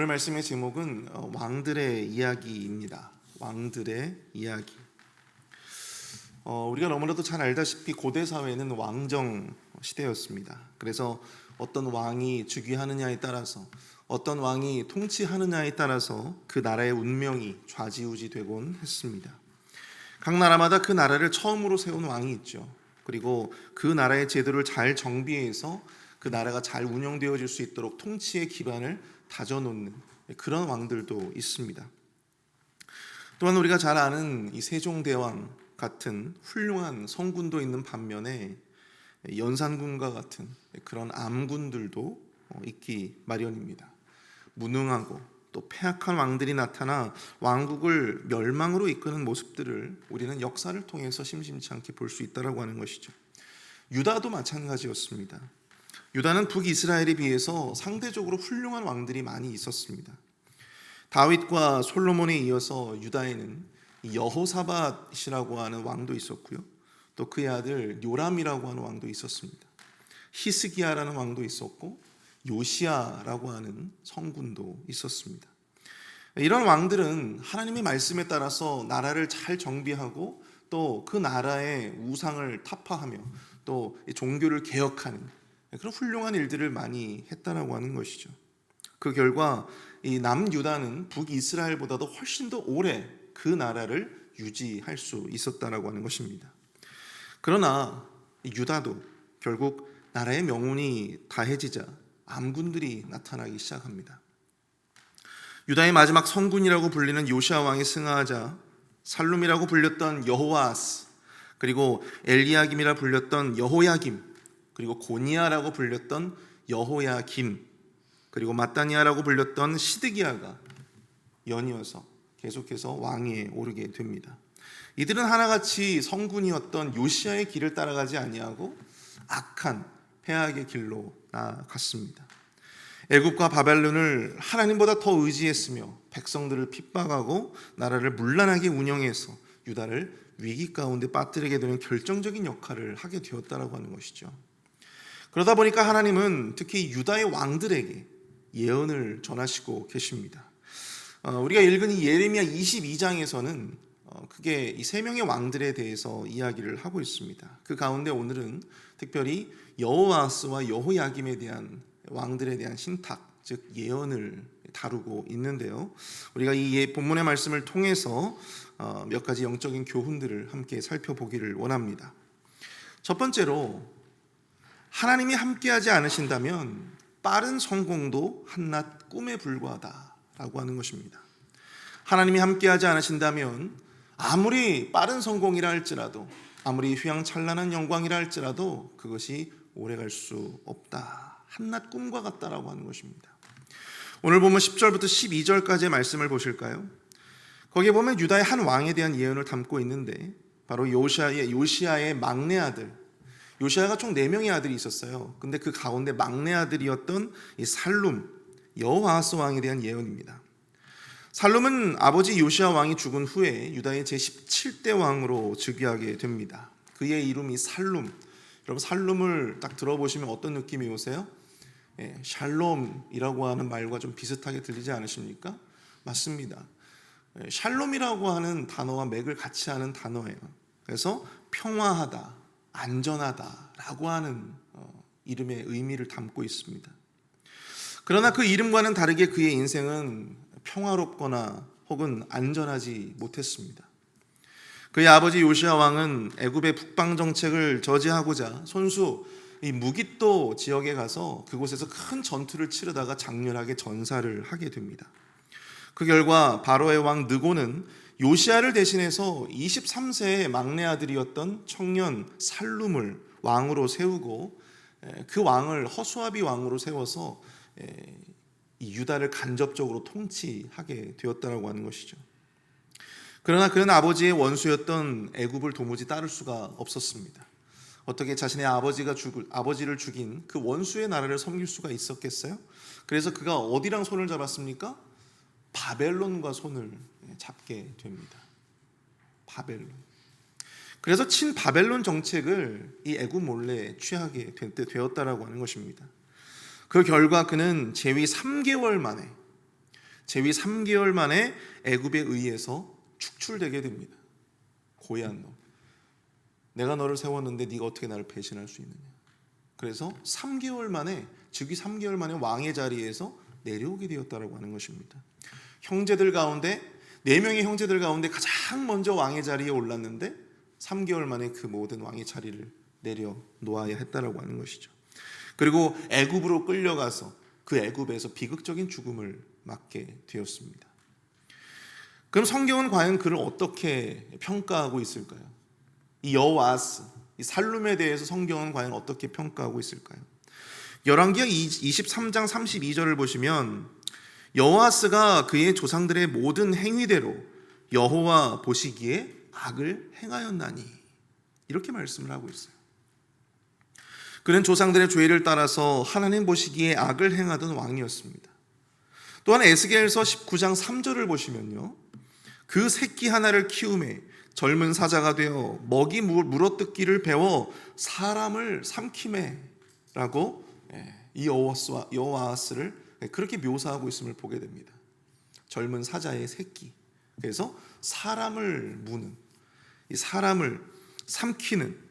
오늘 말씀의 제목은 왕들의 이야기입니다. 왕들의 이야기. 우리가 너무나도 잘 알다시피 고대 사회는 왕정 시대였습니다. 그래서 어떤 왕이 즉위하느냐에 따라서, 어떤 왕이 통치하느냐에 따라서 그 나라의 운명이 좌지우지되곤 했습니다. 각 나라마다 그 나라를 처음으로 세운 왕이 있죠. 그리고 그 나라의 제도를 잘 정비해서 그 나라가 잘 운영되어질 수 있도록 통치의 기반을 다져놓는 그런 왕들도 있습니다. 또한 우리가 잘 아는 이 세종대왕 같은 훌륭한 성군도 있는 반면에 연산군과 같은 그런 암군들도 있기 마련입니다. 무능하고 또 패악한 왕들이 나타나 왕국을 멸망으로 이끄는 모습들을 우리는 역사를 통해서 심심치 않게 볼 수 있다고 하는 것이죠. 유다도 마찬가지였습니다. 유다는 북이스라엘에 비해서 상대적으로 훌륭한 왕들이 많이 있었습니다. 다윗과 솔로몬에 이어서 유다에는 여호사밧이라고 하는 왕도 있었고요. 또 그의 아들 요람이라고 하는 왕도 있었습니다. 히스기야라는 왕도 있었고 요시야라고 하는 성군도 있었습니다. 이런 왕들은 하나님의 말씀에 따라서 나라를 잘 정비하고 또 그 나라의 우상을 타파하며 또 종교를 개혁하는 그런 훌륭한 일들을 많이 했다라고 하는 것이죠. 그 결과 이 남유다는 북이스라엘보다도 훨씬 더 오래 그 나라를 유지할 수 있었다라고 하는 것입니다. 그러나 유다도 결국 나라의 명운이 다해지자 암군들이 나타나기 시작합니다. 유다의 마지막 성군이라고 불리는 요시야 왕이 승하하자 살룸이라고 불렸던 여호아스, 그리고 엘리야김이라 불렸던 여호야김, 그리고 고니야라고 불렸던 여호야김, 그리고 마따니아라고 불렸던 시드기야가 연이어서 계속해서 왕위에 오르게 됩니다. 이들은 하나같이 성군이었던 요시야의 길을 따라가지 아니하고 악한 패악의 길로 나아갔습니다. 애굽과 바벨론을 하나님보다 더 의지했으며 백성들을 핍박하고 나라를 문란하게 운영해서 유다를 위기 가운데 빠뜨리게 되는 결정적인 역할을 하게 되었다라고 하는 것이죠. 그러다 보니까 하나님은 특히 유다의 왕들에게 예언을 전하시고 계십니다. 우리가 읽은 이 예레미야 22장에서는 크게 이 세 명의 왕들에 대해서 이야기를 하고 있습니다. 그 가운데 오늘은 특별히 여호아스와 여호야김에 대한 왕들에 대한 신탁, 즉 예언을 다루고 있는데요. 우리가 이 본문의 말씀을 통해서 몇 가지 영적인 교훈들을 함께 살펴보기를 원합니다. 첫 번째로, 하나님이 함께하지 않으신다면 빠른 성공도 한낱 꿈에 불과하다라고 하는 것입니다. 하나님이 함께하지 않으신다면 아무리 빠른 성공이라 할지라도, 아무리 휘황찬란한 영광이라 할지라도 그것이 오래갈 수 없다. 한낱 꿈과 같다라고 하는 것입니다. 오늘 보면 10절부터 12절까지의 말씀을 보실까요? 거기에 보면 유다의 한 왕에 대한 예언을 담고 있는데 바로 요시야의 막내 아들, 요시야가 총 4명의 아들이 있었어요. 근데 그 가운데 막내 아들이었던 이 살룸, 여호아스 왕에 대한 예언입니다. 살룸은 아버지 요시야 왕이 죽은 후에 유다의 제17대 왕으로 즉위하게 됩니다. 그의 이름이 살룸. 여러분, 살룸을 딱 들어보시면 어떤 느낌이 오세요? 샬롬이라고 하는 말과 좀 비슷하게 들리지 않으십니까? 맞습니다. 샬롬이라고 하는 단어와 맥을 같이 하는 단어예요. 그래서 평화하다, 안전하다라고 하는 이름의 의미를 담고 있습니다. 그러나 그 이름과는 다르게 그의 인생은 평화롭거나 혹은 안전하지 못했습니다. 그의 아버지 요시야 왕은 애굽의 북방 정책을 저지하고자 손수 이 무깃도 지역에 가서 그곳에서 큰 전투를 치르다가 장렬하게 전사를 하게 됩니다. 그 결과 바로의 왕 느고는 요시야를 대신해서 23세의 막내 아들이었던 청년 살룸을 왕으로 세우고 그 왕을 허수아비 왕으로 세워서 이 유다를 간접적으로 통치하게 되었다라고 하는 것이죠. 그러나 그는 아버지의 원수였던 애굽을 도무지 따를 수가 없었습니다. 어떻게 자신의 아버지를 죽인 그 원수의 나라를 섬길 수가 있었겠어요? 그래서 그가 어디랑 손을 잡았습니까? 바벨론과 손을 잡게 됩니다. 바벨론. 그래서 친바벨론 정책을 이 애굽 몰래 취하게 되었다라고 하는 것입니다. 그 결과 그는 재위 3개월 만에 재위 3개월 만에 애굽에 의해서 축출되게 됩니다. 고얀 놈, 내가 너를 세웠는데 네가 어떻게 나를 배신할 수 있느냐. 그래서 3개월 만에, 즉위 3개월 만에 왕의 자리에서 내려오게 되었다라고 하는 것입니다. 형제들 가운데 4명의 형제들 가운데 가장 먼저 왕의 자리에 올랐는데 3개월 만에 그 모든 왕의 자리를 내려놓아야 했다라고 하는 것이죠. 그리고 애굽으로 끌려가서 그 애굽에서 비극적인 죽음을 맞게 되었습니다. 그럼 성경은 과연 그를 어떻게 평가하고 있을까요? 이 여호아스, 이 살룸에 대해서 성경은 과연 어떻게 평가하고 있을까요? 열왕기하 23장 32절을 보시면 여호아스가 그의 조상들의 모든 행위대로 여호와 보시기에 악을 행하였나니, 이렇게 말씀을 하고 있어요. 그는 조상들의 죄를 따라서 하나님 보시기에 악을 행하던 왕이었습니다. 또한 에스겔서 19장 3절을 보시면요, 그 새끼 하나를 키우매 젊은 사자가 되어 먹이 물어뜯기를 배워 사람을 삼키매 라고 이 여호아스를 그렇게 묘사하고 있음을 보게 됩니다. 젊은 사자의 새끼, 그래서 사람을 무는, 이 사람을 삼키는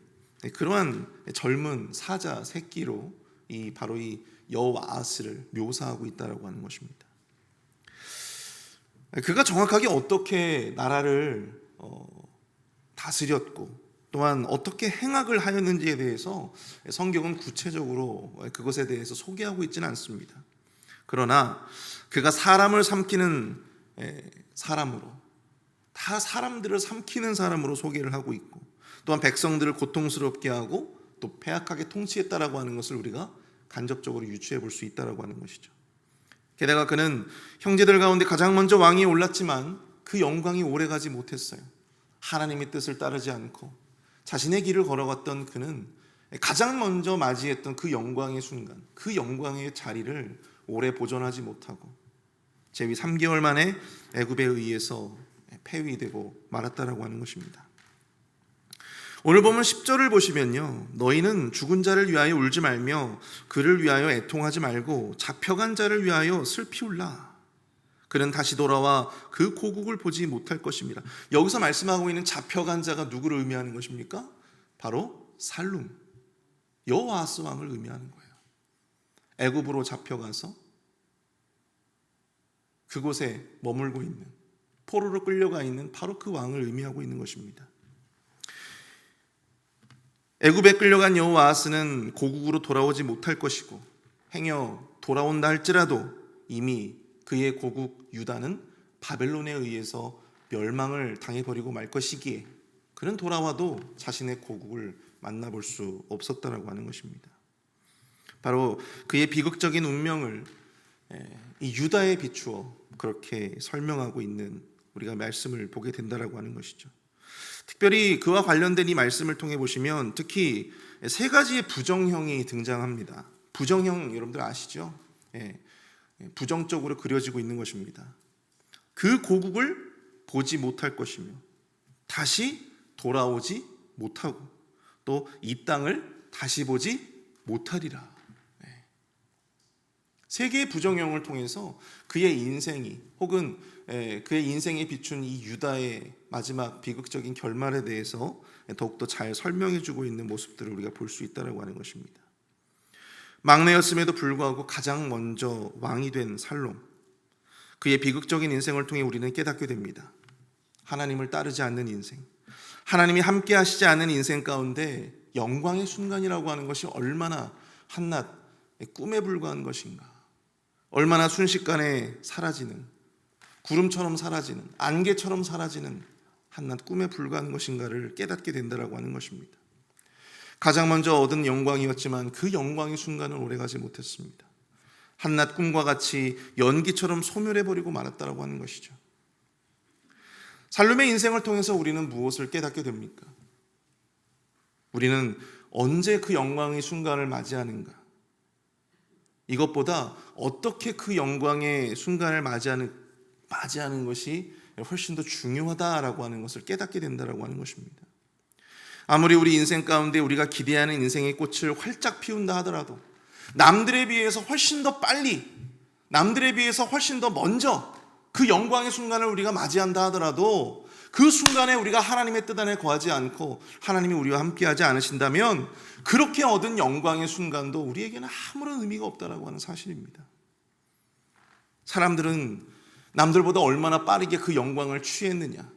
그러한 젊은 사자 새끼로 바로 이 여호아스를 묘사하고 있다라고 하는 것입니다. 그가 정확하게 어떻게 나라를 다스렸고 또한 어떻게 행악을 하였는지에 대해서 성경은 구체적으로 그것에 대해서 소개하고 있지는 않습니다. 그러나 그가 사람을 삼키는 사람으로, 다 사람들을 삼키는 사람으로 소개를 하고 있고, 또한 백성들을 고통스럽게 하고 또 패악하게 통치했다라고 하는 것을 우리가 간접적으로 유추해 볼 수 있다라고 하는 것이죠. 게다가 그는 형제들 가운데 가장 먼저 왕위에 올랐지만 그 영광이 오래가지 못했어요. 하나님의 뜻을 따르지 않고 자신의 길을 걸어갔던 그는 가장 먼저 맞이했던 그 영광의 순간, 그 영광의 자리를 오래 보존하지 못하고 재위 3개월 만에 애굽에 의해서 폐위되고 말았다라고 하는 것입니다. 오늘 보면 10절을 보시면요, 너희는 죽은 자를 위하여 울지 말며 그를 위하여 애통하지 말고 잡혀간 자를 위하여 슬피 울라. 그는 다시 돌아와 그 고국을 보지 못할 것입니다. 여기서 말씀하고 있는 잡혀간 자가 누구를 의미하는 것입니까? 바로 살룸, 여호아스 왕을 의미하는 거예요. 애굽으로 잡혀가서 그곳에 머물고 있는, 포로로 끌려가 있는 바로 그 왕을 의미하고 있는 것입니다. 애굽에 끌려간 여호아스는 고국으로 돌아오지 못할 것이고, 행여 돌아온다 할지라도 이미 그의 고국 유다는 바벨론에 의해서 멸망을 당해버리고 말 것이기에 그는 돌아와도 자신의 고국을 만나볼 수 없었다라고 하는 것입니다. 바로 그의 비극적인 운명을 이 유다에 비추어 그렇게 설명하고 있는 우리가 말씀을 보게 된다라고 하는 것이죠. 특별히 그와 관련된 이 말씀을 통해 보시면 특히 3가지의 부정형이 등장합니다. 부정형 여러분들 아시죠? 부정적으로 그려지고 있는 것입니다. 그 고국을 보지 못할 것이며 다시 돌아오지 못하고 또 이 땅을 다시 보지 못하리라. 3개의 부정형을 통해서 그의 인생이 혹은 그의 인생에 비춘 이 유다의 마지막 비극적인 결말에 대해서 더욱더 잘 설명해주고 있는 모습들을 우리가 볼 수 있다고 하는 것입니다. 막내였음에도 불구하고 가장 먼저 왕이 된 살롬, 그의 비극적인 인생을 통해 우리는 깨닫게 됩니다. 하나님을 따르지 않는 인생, 하나님이 함께 하시지 않은 인생 가운데 영광의 순간이라고 하는 것이 얼마나 한낱 꿈에 불과한 것인가, 얼마나 순식간에 사라지는, 구름처럼 사라지는, 안개처럼 사라지는 한낱 꿈에 불과한 것인가를 깨닫게 된다라고 하는 것입니다. 가장 먼저 얻은 영광이었지만 그 영광의 순간은 오래가지 못했습니다. 한낱 꿈과 같이 연기처럼 소멸해버리고 말았다라고 하는 것이죠. 살룸의 인생을 통해서 우리는 무엇을 깨닫게 됩니까? 우리는 언제 그 영광의 순간을 맞이하는가? 이것보다 어떻게 그 영광의 순간을 맞이하는 것이 훨씬 더 중요하다라고 하는 것을 깨닫게 된다라고 하는 것입니다. 아무리 우리 인생 가운데 우리가 기대하는 인생의 꽃을 활짝 피운다 하더라도 남들에 비해서 훨씬 더 빨리, 남들에 비해서 훨씬 더 먼저 그 영광의 순간을 우리가 맞이한다 하더라도 그 순간에 우리가 하나님의 뜻 안에 거하지 않고 하나님이 우리와 함께하지 않으신다면 그렇게 얻은 영광의 순간도 우리에게는 아무런 의미가 없다라고 하는 사실입니다. 사람들은 남들보다 얼마나 빠르게 그 영광을 취했느냐,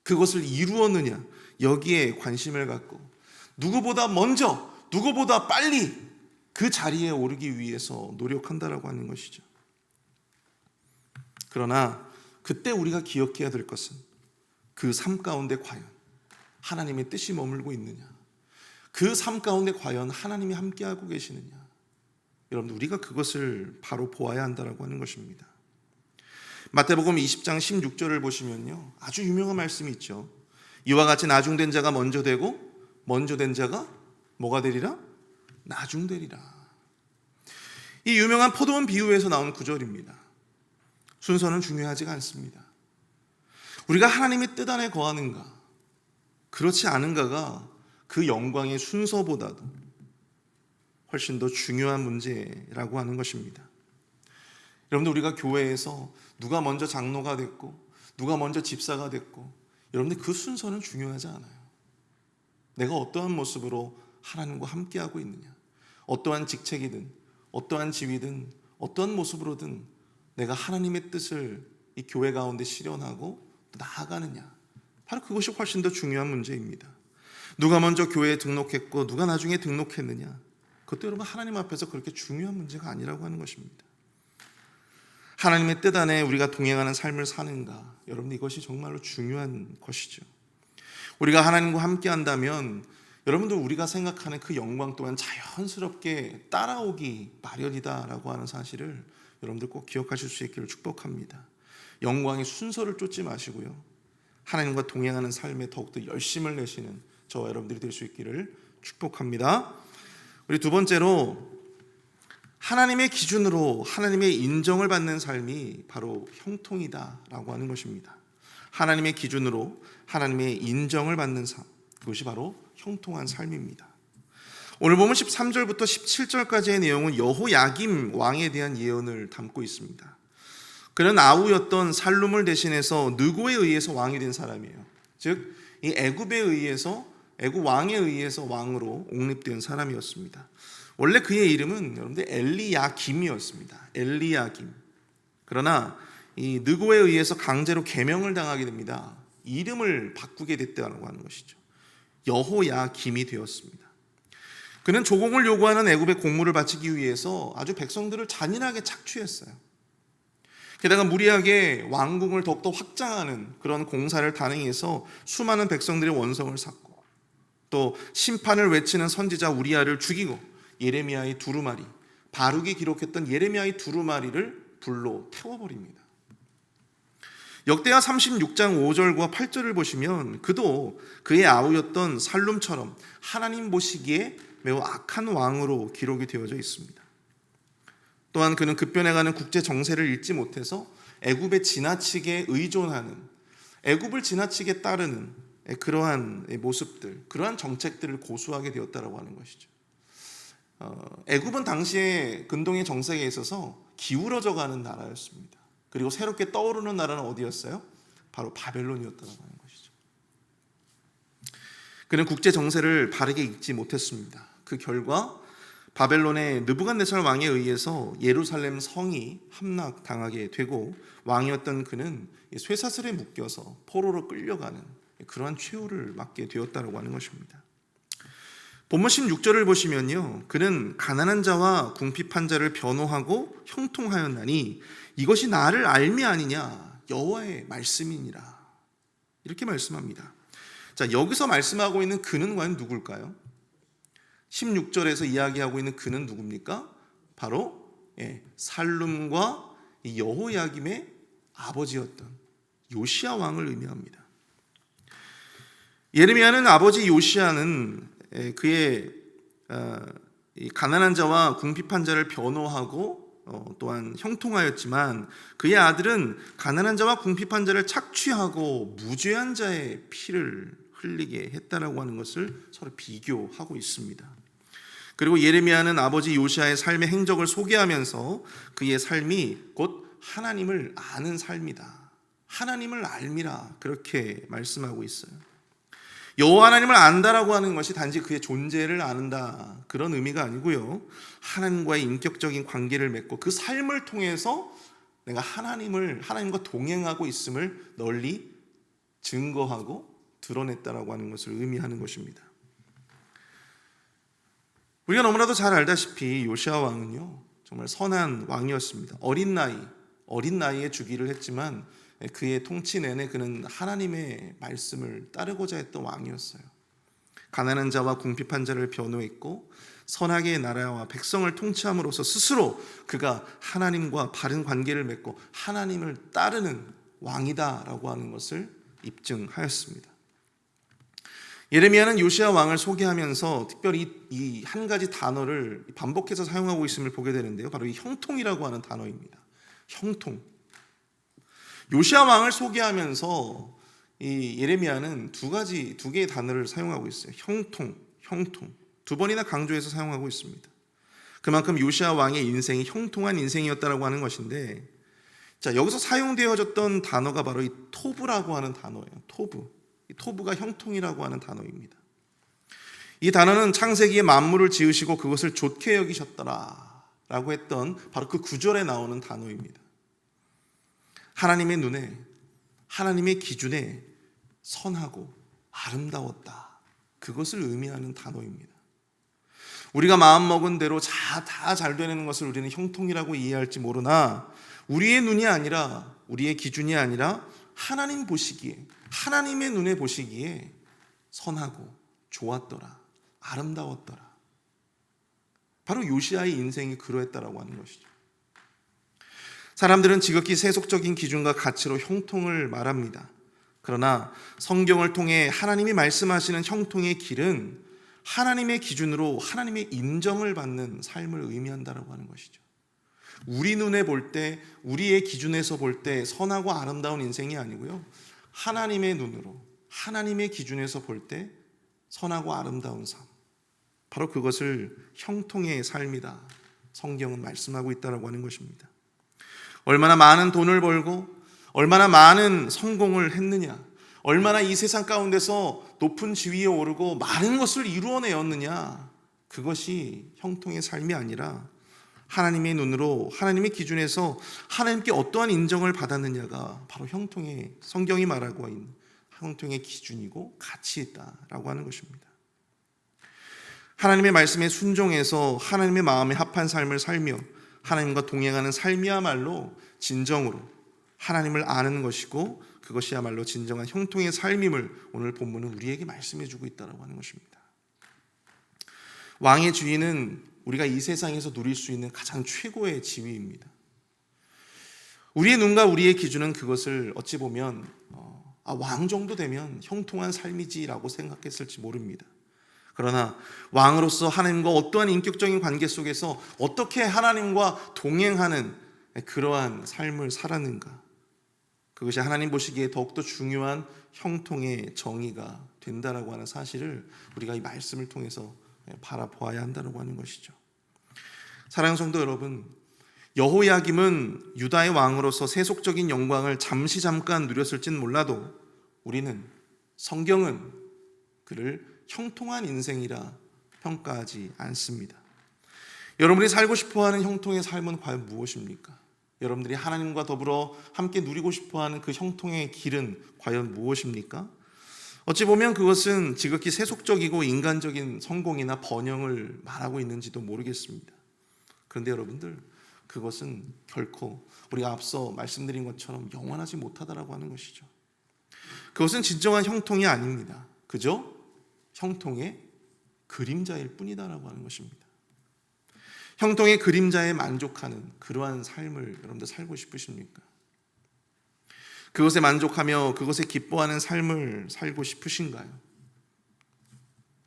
그것을 이루었느냐, 여기에 관심을 갖고 누구보다 먼저, 누구보다 빨리 그 자리에 오르기 위해서 노력한다라고 하는 것이죠. 그러나 그때 우리가 기억해야 될 것은 그 삶 가운데 과연 하나님의 뜻이 머물고 있느냐, 그 삶 가운데 과연 하나님이 함께하고 계시느냐, 여러분 우리가 그것을 바로 보아야 한다라고 하는 것입니다. 마태복음 20장 16절을 보시면요, 아주 유명한 말씀이 있죠. 이와 같이 나중된 자가 먼저 되고 먼저 된 자가 뭐가 되리라? 나중되리라. 이 유명한 포도원 비유에서 나온 구절입니다. 순서는 중요하지가 않습니다. 우리가 하나님의 뜻 안에 거하는가, 그렇지 않은가가 그 영광의 순서보다도 훨씬 더 중요한 문제라고 하는 것입니다. 여러분들, 우리가 교회에서 누가 먼저 장로가 됐고 누가 먼저 집사가 됐고, 여러분들 그 순서는 중요하지 않아요. 내가 어떠한 모습으로 하나님과 함께하고 있느냐, 어떠한 직책이든 어떠한 지위든 어떠한 모습으로든 내가 하나님의 뜻을 이 교회 가운데 실현하고 나아가느냐, 바로 그것이 훨씬 더 중요한 문제입니다. 누가 먼저 교회에 등록했고 누가 나중에 등록했느냐, 그것도 여러분 하나님 앞에서 그렇게 중요한 문제가 아니라고 하는 것입니다. 하나님의 뜻 안에 우리가 동행하는 삶을 사는가, 여러분 이것이 정말로 중요한 것이죠. 우리가 하나님과 함께 한다면 여러분들 우리가 생각하는 그 영광 또한 자연스럽게 따라오기 마련이다라고 하는 사실을 여러분들 꼭 기억하실 수 있기를 축복합니다. 영광의 순서를 쫓지 마시고요, 하나님과 동행하는 삶에 더욱더 열심을 내시는 저와 여러분들이 될 수 있기를 축복합니다. 우리 두 번째로, 하나님의 기준으로 하나님의 인정을 받는 삶이 바로 형통이다라고 하는 것입니다. 하나님의 기준으로 하나님의 인정을 받는 삶, 그것이 바로 형통한 삶입니다. 오늘 보면 13절부터 17절까지의 내용은 여호야김 왕에 대한 예언을 담고 있습니다. 그는 아우였던 살룸을 대신해서 느고에 의해서 왕이 된 사람이에요. 즉, 이 애굽 왕에 의해서 왕으로 옹립된 사람이었습니다. 원래 그의 이름은 여러분들 엘리야김이었습니다. 엘리야김. 그러나 이 느고에 의해서 강제로 계명을 당하게 됩니다. 이름을 바꾸게 됐다고 하는 것이죠. 여호야김이 되었습니다. 그는 조공을 요구하는 애굽의 공무를 바치기 위해서 아주 백성들을 잔인하게 착취했어요. 게다가 무리하게 왕궁을 더욱더 확장하는 그런 공사를 단행해서 수많은 백성들의 원성을 샀고, 또 심판을 외치는 선지자 우리야를 죽이고 예레미야의 두루마리, 바룩이 기록했던 예레미야의 두루마리를 불로 태워버립니다. 역대하 36장 5절과 8절을 보시면 그도 그의 아우였던 살룸처럼 하나님 보시기에 매우 악한 왕으로 기록이 되어져 있습니다. 또한 그는 급변해가는 국제 정세를 읽지 못해서 애굽에 지나치게 의존하는, 애굽을 지나치게 따르는 그러한 모습들, 그러한 정책들을 고수하게 되었다라고 하는 것이죠. 애굽은 당시에 근동의 정세에 있어서 기울어져가는 나라였습니다. 그리고 새롭게 떠오르는 나라는 어디였어요? 바로 바벨론이었다고 하는 것이죠. 그는 국제 정세를 바르게 읽지 못했습니다. 그 결과 바벨론의 느부갓네살 왕에 의해서 예루살렘 성이 함락당하게 되고, 왕이었던 그는 쇠사슬에 묶여서 포로로 끌려가는 그러한 최후를 맞게 되었다고 하는 것입니다. 본문 16절을 보시면요, 그는 가난한 자와 궁핍한 자를 변호하고 형통하였나니 이것이 나를 알미 아니냐, 여호와의 말씀이니라, 이렇게 말씀합니다. 자, 여기서 말씀하고 있는 그는 과연 누굴까요? 16절에서 이야기하고 있는 그는 누굽니까? 바로 살룸과 여호야김의 아버지였던 요시야 왕을 의미합니다. 예레미야는 아버지 요시야는 그의 가난한 자와 궁핍한 자를 변호하고 또한 형통하였지만, 그의 아들은 가난한 자와 궁핍한 자를 착취하고 무죄한 자의 피를 흘리게 했다라고 하는 것을 서로 비교하고 있습니다. 그리고 예레미야는 아버지 요시야의 삶의 행적을 소개하면서 그의 삶이 곧 하나님을 아는 삶이다. 하나님을 알미라, 그렇게 말씀하고 있어요. 여호와 하나님을 안다라고 하는 것이 단지 그의 존재를 아는다, 그런 의미가 아니고요, 하나님과의 인격적인 관계를 맺고 그 삶을 통해서 내가 하나님과 동행하고 있음을 널리 증거하고 드러냈다라고 하는 것을 의미하는 것입니다. 우리가 너무나도 잘 알다시피 요시아 왕은요, 정말 선한 왕이었습니다. 어린 나이에 즉위를 했지만 그의 통치 내내 그는 하나님의 말씀을 따르고자 했던 왕이었어요. 가난한 자와 궁핍한 자를 변호했고 선하게 나라와 백성을 통치함으로써 스스로 그가 하나님과 바른 관계를 맺고 하나님을 따르는 왕이다라고 하는 것을 입증하였습니다. 예레미야는 요시아 왕을 소개하면서 특별히 이 한 가지 단어를 반복해서 사용하고 있음을 보게 되는데요, 바로 이 형통이라고 하는 단어입니다. 형통. 요시아 왕을 소개하면서 이 예레미야는 두 개의 단어를 사용하고 있어요. 형통. 두 번이나 강조해서 사용하고 있습니다. 그만큼 요시아 왕의 인생이 형통한 인생이었다라고 하는 것인데, 자, 여기서 사용되어졌던 단어가 바로 이 토브라고 하는 단어예요. 이 토브가 형통이라고 하는 단어입니다. 이 단어는 창세기에 만물을 지으시고 그것을 좋게 여기셨더라라고 했던 바로 그 구절에 나오는 단어입니다. 하나님의 눈에, 하나님의 기준에 선하고 아름다웠다, 그것을 의미하는 단어입니다. 우리가 마음먹은 대로 다 잘 되는 것을 우리는 형통이라고 이해할지 모르나, 우리의 눈이 아니라, 우리의 기준이 아니라 하나님 보시기에, 하나님의 눈에 보시기에 선하고 좋았더라, 아름다웠더라. 바로 요시아의 인생이 그러했다라고 하는 것이죠. 사람들은 지극히 세속적인 기준과 가치로 형통을 말합니다. 그러나 성경을 통해 하나님이 말씀하시는 형통의 길은 하나님의 기준으로 하나님의 인정을 받는 삶을 의미한다라고 하는 것이죠. 우리 눈에 볼 때, 우리의 기준에서 볼 때 선하고 아름다운 인생이 아니고요, 하나님의 눈으로, 하나님의 기준에서 볼 때 선하고 아름다운 삶, 바로 그것을 형통의 삶이다, 성경은 말씀하고 있다라고 하는 것입니다. 얼마나 많은 돈을 벌고 얼마나 많은 성공을 했느냐, 얼마나 이 세상 가운데서 높은 지위에 오르고 많은 것을 이루어내었느냐, 그것이 형통의 삶이 아니라 하나님의 눈으로, 하나님의 기준에서 하나님께 어떠한 인정을 받았느냐가 바로 형통의, 성경이 말하고 있는 형통의 기준이고 가치이다라고 하는 것입니다. 하나님의 말씀에 순종해서 하나님의 마음에 합한 삶을 살며 하나님과 동행하는 삶이야말로 진정으로 하나님을 아는 것이고, 그것이야말로 진정한 형통의 삶임을 오늘 본문은 우리에게 말씀해 주고 있다고 하는 것입니다. 왕의 지위는 우리가 이 세상에서 누릴 수 있는 가장 최고의 지위입니다. 우리의 눈과 우리의 기준은 그것을 어찌 보면 왕 정도 되면 형통한 삶이지라고 생각했을지 모릅니다. 그러나 왕으로서 하나님과 어떠한 인격적인 관계 속에서 어떻게 하나님과 동행하는 그러한 삶을 살았는가, 그것이 하나님 보시기에 더욱더 중요한 형통의 정의가 된다라고 하는 사실을 우리가 이 말씀을 통해서 바라보아야 한다고 하는 것이죠. 사랑하는 성도 여러분, 여호야김은 유다의 왕으로서 세속적인 영광을 잠깐 누렸을진 몰라도 우리는, 성경은 그를 형통한 인생이라 평가하지 않습니다. 여러분이 살고 싶어하는 형통의 삶은 과연 무엇입니까? 여러분들이 하나님과 더불어 함께 누리고 싶어하는 그 형통의 길은 과연 무엇입니까? 어찌 보면 그것은 지극히 세속적이고 인간적인 성공이나 번영을 말하고 있는지도 모르겠습니다. 그런데 여러분들, 그것은 결코 우리가 앞서 말씀드린 것처럼 영원하지 못하다라고 하는 것이죠. 그것은 진정한 형통이 아닙니다. 그저 형통의 그림자일 뿐이다라고 하는 것입니다. 형통의 그림자에 만족하는 그러한 삶을 여러분들 살고 싶으십니까? 그것에 만족하며 그것에 기뻐하는 삶을 살고 싶으신가요?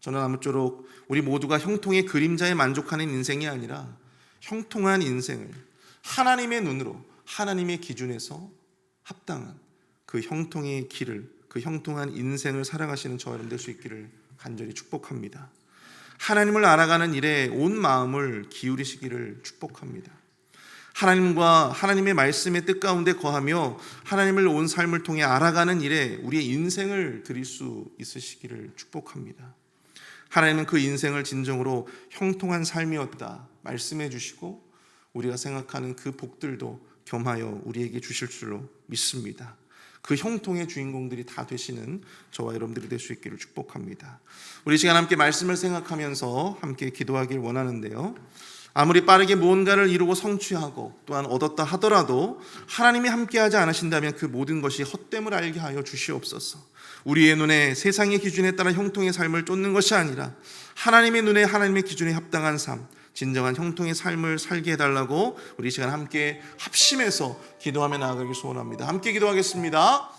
저는 아무쪼록 우리 모두가 형통의 그림자에 만족하는 인생이 아니라 형통한 인생을 하나님의 눈으로, 하나님의 기준에서 합당한 그 형통의 길을, 그 형통한 인생을 살아가시는 저 여러분 될 수 있기를 간절히 축복합니다. 하나님을 알아가는 일에 온 마음을 기울이시기를 축복합니다. 하나님과 하나님의 말씀의 뜻 가운데 거하며 하나님을 온 삶을 통해 알아가는 일에 우리의 인생을 드릴 수 있으시기를 축복합니다. 하나님은 그 인생을 진정으로 형통한 삶이었다 말씀해 주시고 우리가 생각하는 그 복들도 겸하여 우리에게 주실 줄로 믿습니다. 그 형통의 주인공들이 다 되시는 저와 여러분들이 될 수 있기를 축복합니다. 우리 시간 함께 말씀을 생각하면서 함께 기도하길 원하는데요, 아무리 빠르게 무언가를 이루고 성취하고 또한 얻었다 하더라도 하나님이 함께하지 않으신다면 그 모든 것이 헛됨을 알게 하여 주시옵소서. 우리의 눈에 세상의 기준에 따라 형통의 삶을 쫓는 것이 아니라 하나님의 눈에 하나님의 기준에 합당한 삶, 진정한 형통의 삶을 살게 해달라고 우리 시간 함께 합심해서 기도하며 나아가길 소원합니다. 함께 기도하겠습니다.